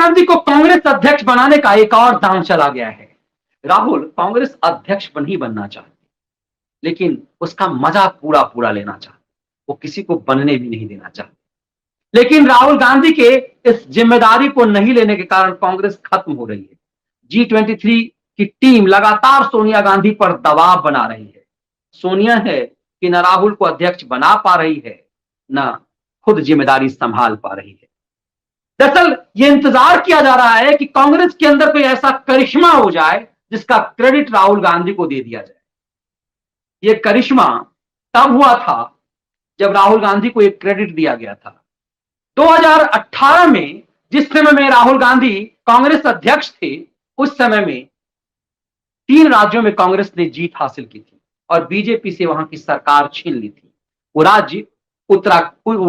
गांधी को कांग्रेस अध्यक्ष बनाने का एक और दांव चला गया है। राहुल कांग्रेस अध्यक्ष ही बनना चाहते, लेकिन उसका मजा पूरा पूरा लेना चाहते, वो किसी को बनने भी नहीं देना चाहते। लेकिन राहुल गांधी के इस जिम्मेदारी को नहीं लेने के कारण कांग्रेस खत्म हो रही है। G23 की टीम लगातार सोनिया गांधी पर दबाव बना रही है। सोनिया है कि न राहुल को अध्यक्ष बना पा रही है, न खुद जिम्मेदारी संभाल पा रही है। दरअसल ये इंतजार किया जा रहा है कि कांग्रेस के अंदर कोई ऐसा करिश्मा हो जाए जिसका क्रेडिट राहुल गांधी को दे दिया जाए। ये करिश्मा तब हुआ था जब राहुल गांधी को एक क्रेडिट दिया गया था 2018 में, जिस समय में राहुल गांधी कांग्रेस अध्यक्ष थे। उस समय में 3 राज्यों में कांग्रेस ने जीत हासिल की थी और बीजेपी से वहां की सरकार छीन ली थी। वो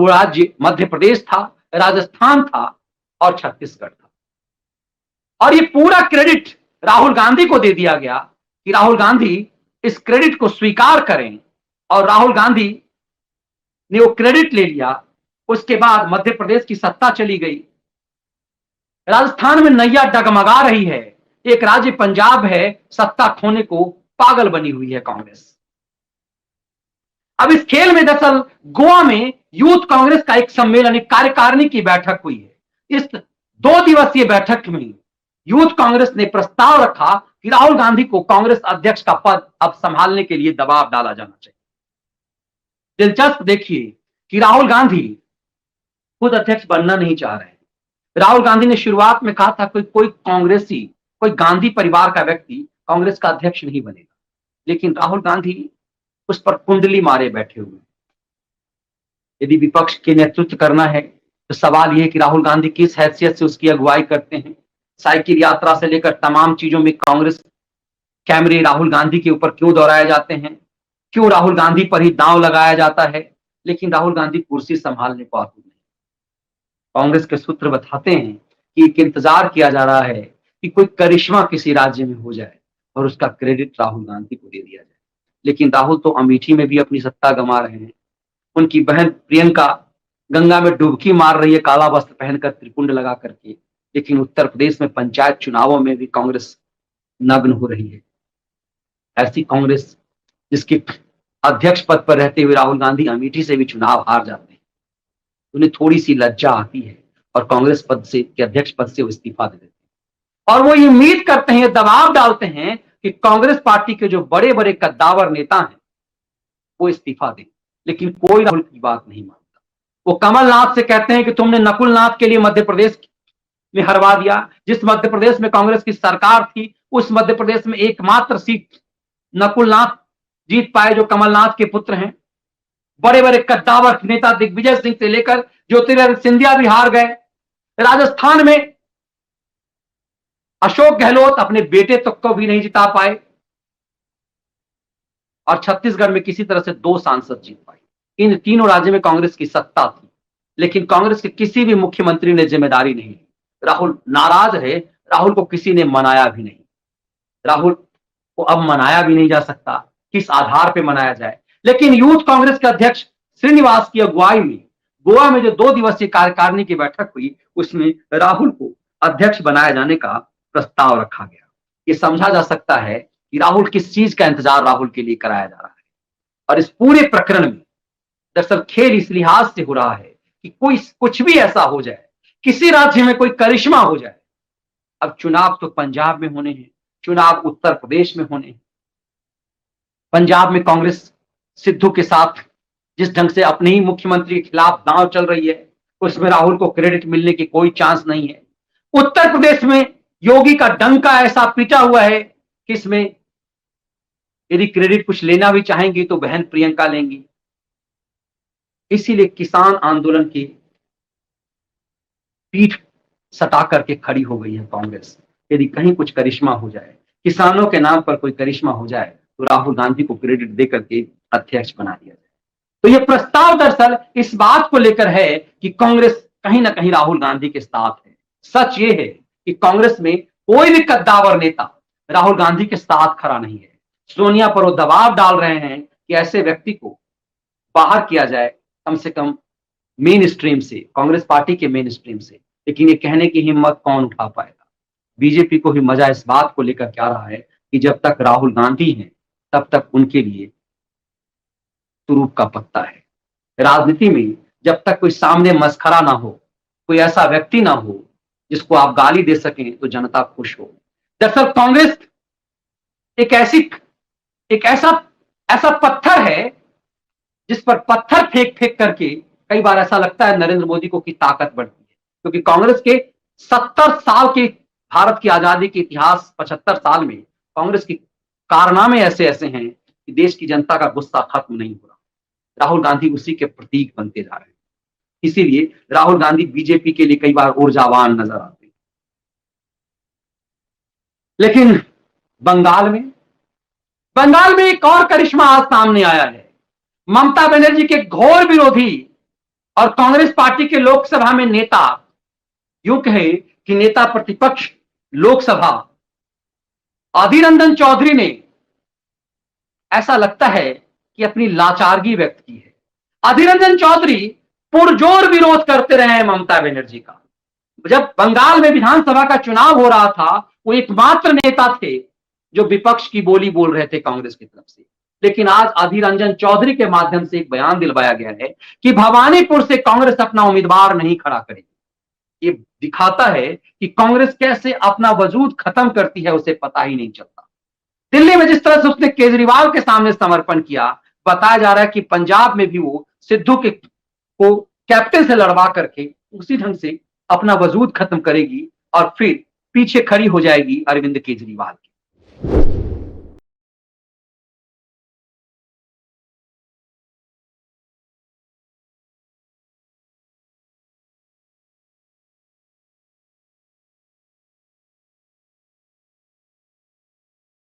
राज्य मध्य प्रदेश था, राजस्थान था और छत्तीसगढ़ था। और ये पूरा क्रेडिट राहुल गांधी को दे दिया गया कि राहुल गांधी इस क्रेडिट को स्वीकार करें, और राहुल गांधी ने वो क्रेडिट ले लिया। उसके बाद मध्य प्रदेश की सत्ता चली गई, राजस्थान में नैया डगमगा रही है, एक राज्य पंजाब है, सत्ता खोने को पागल बनी हुई है कांग्रेस। अब इस खेल में दरअसल गोवा में यूथ कांग्रेस का एक सम्मेलन, एक कार्यकारिणी की बैठक हुई है। इस 2 दिवसीय बैठक में यूथ कांग्रेस ने प्रस्ताव रखा कि राहुल गांधी को कांग्रेस अध्यक्ष का पद अब संभालने के लिए दबाव डाला जाना चाहिए। दिलचस्प देखिए कि राहुल गांधी खुद अध्यक्ष बनना नहीं चाह रहे हैं। राहुल गांधी ने शुरुआत में कहा था कोई कांग्रेसी, कोई गांधी परिवार का व्यक्ति कांग्रेस का अध्यक्ष नहीं बनेगा, लेकिन राहुल गांधी उस पर कुंडली मारे बैठे हुए। यदि विपक्ष के नेतृत्व करना है तो सवाल यह है कि राहुल गांधी किस हैसियत से उसकी अगुवाई करते हैं। साइकिल यात्रा से लेकर तमाम चीजों में कांग्रेस कैमरे राहुल गांधी के ऊपर क्यों दोहराए जाते हैं, क्यों राहुल गांधी पर ही दांव लगाया जाता है, लेकिन राहुल गांधी कुर्सी संभालने को आतुर नहीं। कांग्रेस के सूत्र बताते हैं कि एक इंतजार किया जा रहा है कि कोई करिश्मा किसी राज्य में हो जाए और उसका क्रेडिट राहुल गांधी को दे दिया जाए। लेकिन राहुल तो अमेठी में भी अपनी सत्ता गंवा रहे हैं। उनकी बहन प्रियंका गंगा में डुबकी मार रही है काला वस्त्र पहनकर, त्रिपुंड लगा करके। लेकिन उत्तर प्रदेश में पंचायत चुनावों में भी कांग्रेस नग्न हो रही है। ऐसी कांग्रेस जिसके अध्यक्ष पद पर रहते हुए राहुल गांधी अमेठी से भी चुनाव हार जाते हैं, उन्हें थोड़ी सी लज्जा आती है और कांग्रेस पद से के अध्यक्ष पद से वो इस्तीफा दे देते हैं। और वो ये उम्मीद करते हैं, दबाव डालते हैं कि कांग्रेस पार्टी के जो बड़े बड़े कद्दावर नेता हैं वो इस्तीफा दें। लेकिन कोई राहुल की बात नहीं मानता। वो कमलनाथ से कहते हैं कि तुमने नकुलनाथ के लिए मध्य प्रदेश में हरवा दिया। जिस मध्य प्रदेश में कांग्रेस की सरकार थी, उस मध्य प्रदेश में एकमात्र सीट नकुलनाथ जीत पाए जो कमलनाथ के पुत्र हैं। बड़े बड़े कद्दावर नेता दिग्विजय सिंह से लेकर ज्योतिरादित्य सिंधिया भी हार गए। राजस्थान में अशोक गहलोत अपने बेटे तक को भी नहीं जिता पाए और छत्तीसगढ़ में किसी तरह से 2 सांसद जीत पाए। इन तीनों राज्यों में कांग्रेस की सत्ता थी, लेकिन कांग्रेस के किसी भी मुख्यमंत्री ने जिम्मेदारी नहीं ली। राहुल नाराज रहे, राहुल को किसी ने मनाया भी नहीं। राहुल को अब मनाया भी नहीं जा सकता, किस आधार पर मनाया जाए। लेकिन यूथ कांग्रेस के अध्यक्ष श्रीनिवास की अगुवाई में गोवा में जो 2 दिवसीय कार्यकारिणी की बैठक हुई, उसमें राहुल को अध्यक्ष बनाए जाने का प्रस्ताव रखा गया। ये समझा जा सकता है कि राहुल किस चीज का इंतजार राहुल के लिए कराया जा रहा है। और इस पूरे प्रकरण में दरअसल खेल इस लिहाज से हो रहा है कि कोई कुछ भी ऐसा हो जाए, किसी राज्य में कोई करिश्मा हो जाए। अब चुनाव तो पंजाब में होने हैं, चुनाव उत्तर प्रदेश में होने हैं। पंजाब में कांग्रेस सिद्धू के साथ जिस ढंग से अपने ही मुख्यमंत्री के खिलाफ दांव चल रही है, उसमें राहुल को क्रेडिट मिलने की कोई चांस नहीं है। उत्तर प्रदेश में योगी का डंका ऐसा पीटा हुआ है कि इसमें यदि क्रेडिट कुछ लेना भी चाहेंगी तो बहन प्रियंका लेंगी। इसीलिए किसान आंदोलन की पीठ सटा करके खड़ी हो गई है कांग्रेस। यदि कहीं कुछ करिश्मा हो जाए, किसानों के नाम पर कोई करिश्मा हो जाए, तो राहुल गांधी को क्रेडिट देकर के अध्यक्ष बना दिया जाए। तो यह प्रस्ताव दरअसल इस बात को लेकर है कि कांग्रेस कहीं ना कहीं राहुल गांधी के साथ है। सच यह है कि कांग्रेस में कोई भी कद्दावर नेता राहुल गांधी के साथ खड़ा नहीं है। सोनिया पर वो दबाव डाल रहे हैं कि ऐसे व्यक्ति को बाहर किया जाए, कम से कम मेन स्ट्रीम से, कांग्रेस पार्टी के मेन स्ट्रीम से। लेकिन ये कहने की हिम्मत कौन उठा पाएगा? बीजेपी को भी मजा इस बात को लेकर क्या रहा है कि जब तक राहुल गांधी हैं तब तक उनके लिए तुरूप का पत्ता है। राजनीति में जब तक कोई सामने मस्खरा ना हो, कोई ऐसा व्यक्ति ना हो जिसको आप गाली दे सकें, तो जनता खुश हो। दरअसल कांग्रेस एक ऐसी एक ऐसा ऐसा पत्थर है जिस पर पत्थर फेंक फेंक करके कई बार ऐसा लगता है नरेंद्र मोदी को कि ताकत बढ़ती है, क्योंकि कांग्रेस के 70 साल के भारत की आजादी के इतिहास, 75 साल में कांग्रेस के कारनामे ऐसे ऐसे हैं कि देश की जनता का गुस्सा खत्म नहीं हो रहा। राहुल गांधी उसी के प्रतीक बनते जा रहे हैं। इसीलिए राहुल गांधी बीजेपी के लिए कई बार ऊर्जावान नजर आते हैं। लेकिन बंगाल में एक और करिश्मा आज सामने आया है। ममता बनर्जी के घोर विरोधी और कांग्रेस पार्टी के लोकसभा में नेता, यूं कहे कि नेता प्रतिपक्ष लोकसभा, अधीर रंजन चौधरी ने ऐसा लगता है कि अपनी लाचारगी व्यक्त की है। अधीर रंजन चौधरी पुरजोर विरोध करते रहे हैं ममता बनर्जी का। जब बंगाल में विधानसभा का चुनाव हो रहा था, वो एकमात्र नेता थे जो विपक्ष की बोली बोल रहे थे कांग्रेस की तरफ से। लेकिन आज अधीर रंजन चौधरी के माध्यम से एक बयान दिलवाया गया है कि भवानीपुर से कांग्रेस अपना उम्मीदवार नहीं खड़ा करेगी। ये दिखाता है कि कांग्रेस कैसे अपना वजूद खत्म करती है, उसे पता ही नहीं चलता। दिल्ली में जिस तरह से उसने केजरीवाल के सामने समर्पण किया, बताया जा रहा है कि पंजाब में भी वो सिद्धू को कैप्टन से लड़वा करके उसी ढंग से अपना वजूद खत्म करेगी और फिर पीछे खड़ी हो जाएगी अरविंद केजरीवाल के।